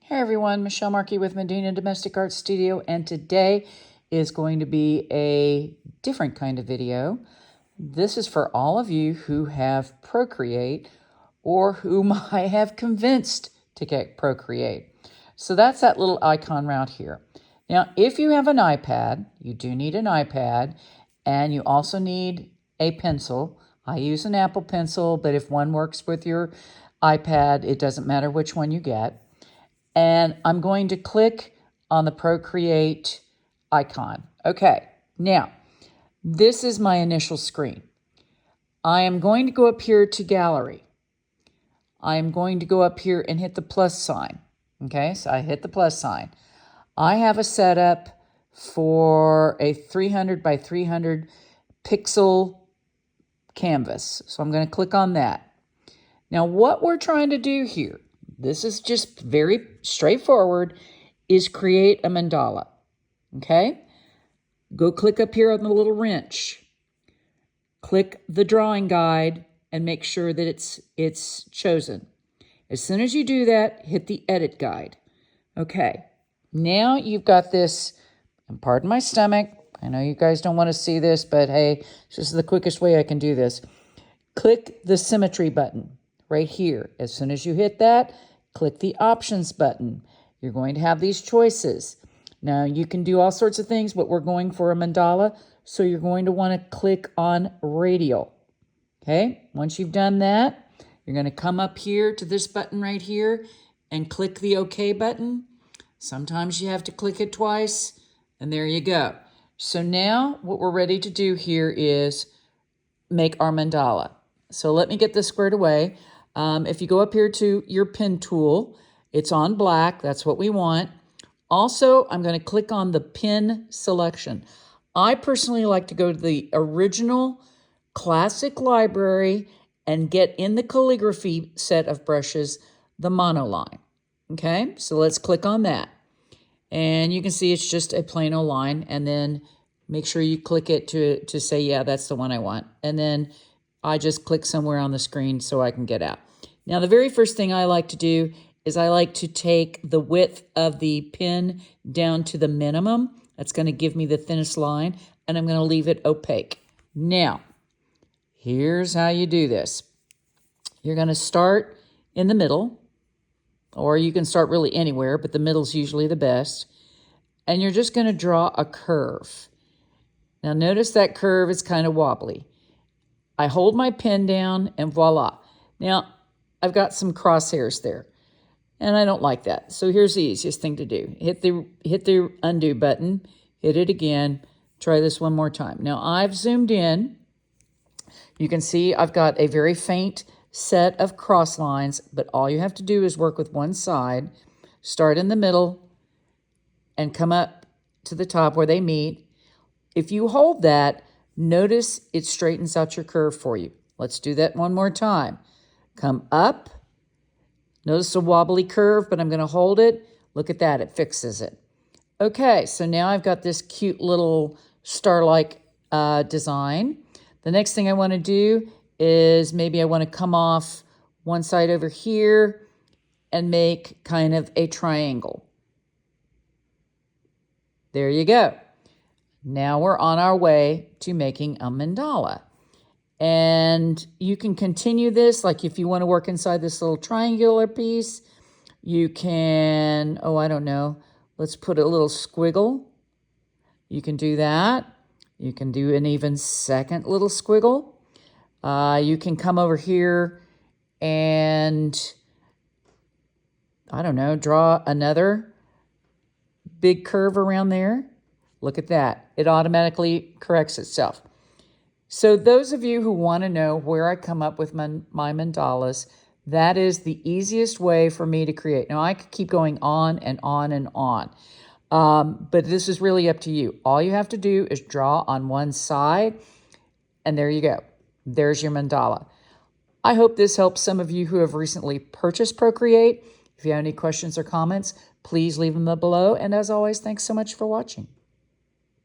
Hey everyone, Michelle Markey with Medina Domestic Art Studio, and today is going to be a different kind of video. This is for all of you who have Procreate or whom I have convinced to get Procreate. So that's that little icon right here. Now, if you have an iPad, you do need an iPad, and you also need a pencil. I use an Apple Pencil, but if one works with your iPad, it doesn't matter which one you get. And I'm going to click on the Procreate icon. Okay, now, this is my initial screen. I am going to go up here to Gallery. I am going to go up here and hit the plus sign. Okay, so I hit the plus sign. I have a setup for a 300 by 300 pixel canvas. So I'm going to click on that. Now, what we're trying to do here, this is just very straightforward, is create a mandala, okay? Go click up here on the little wrench. Click the drawing guide and make sure that it's chosen. As soon as you do that, hit the edit guide. Okay, now you've got this, and pardon my stomach, I know you guys don't want to see this, but hey, this is the quickest way I can do this. Click the symmetry button right here. As soon as you hit that, click the options button. You're going to have these choices. Now, you can do all sorts of things, but we're going for a mandala, so you're going to want to click on radial. Okay, once you've done that, you're going to come up here to this button right here and click the OK button. Sometimes you have to click it twice, and there you go. So now what we're ready to do here is make our mandala. So let me get this squared away. If you go up here to your pen tool, it's on black. That's what we want. Also, I'm going to click on the pen selection. I personally like to go to the original classic library and get in the calligraphy set of brushes, the monoline. Okay, so let's click on that. And you can see it's just a plain old line. And then make sure you click it to say, yeah, that's the one I want. And then I just click somewhere on the screen so I can get out. Now, the very first thing I like to do is I like to take the width of the pen down to the minimum. That's going to give me the thinnest line, and I'm going to leave it opaque. Now, here's how you do this. You're going to start in the middle, or you can start really anywhere, but the middle's usually the best. And you're just going to draw a curve. Now, notice that curve is kind of wobbly. I hold my pen down, and voila. Now, I've got some crosshairs there, and I don't like that. So here's the easiest thing to do. Hit the undo button, hit it again, try this one more time. Now, I've zoomed in. You can see I've got a very faint set of cross lines, but all you have to do is work with one side, start in the middle, and come up to the top where they meet. If you hold that, notice it straightens out your curve for you. Let's do that one more time. Come up. Notice a wobbly curve, but I'm going to hold it. Look at that. It fixes it. Okay, so now I've got this cute little star-like design. The next thing I want to do is maybe I want to come off one side over here and make kind of a triangle. There you go. Now we're on our way to making a mandala. And you can continue this, like if you want to work inside this little triangular piece, you can, oh, I don't know, let's put a little squiggle. You can do that. You can do an even second little squiggle. You can come over here and, I don't know, draw another big curve around there. Look at that. It automatically corrects itself. So those of you who want to know where I come up with my mandalas, that is the easiest way for me to create. Now, I could keep going on and on and on, but this is really up to you. All you have to do is draw on one side, and there you go. There's your mandala. I hope this helps some of you who have recently purchased Procreate. If you have any questions or comments, please leave them below. And as always, thanks so much for watching.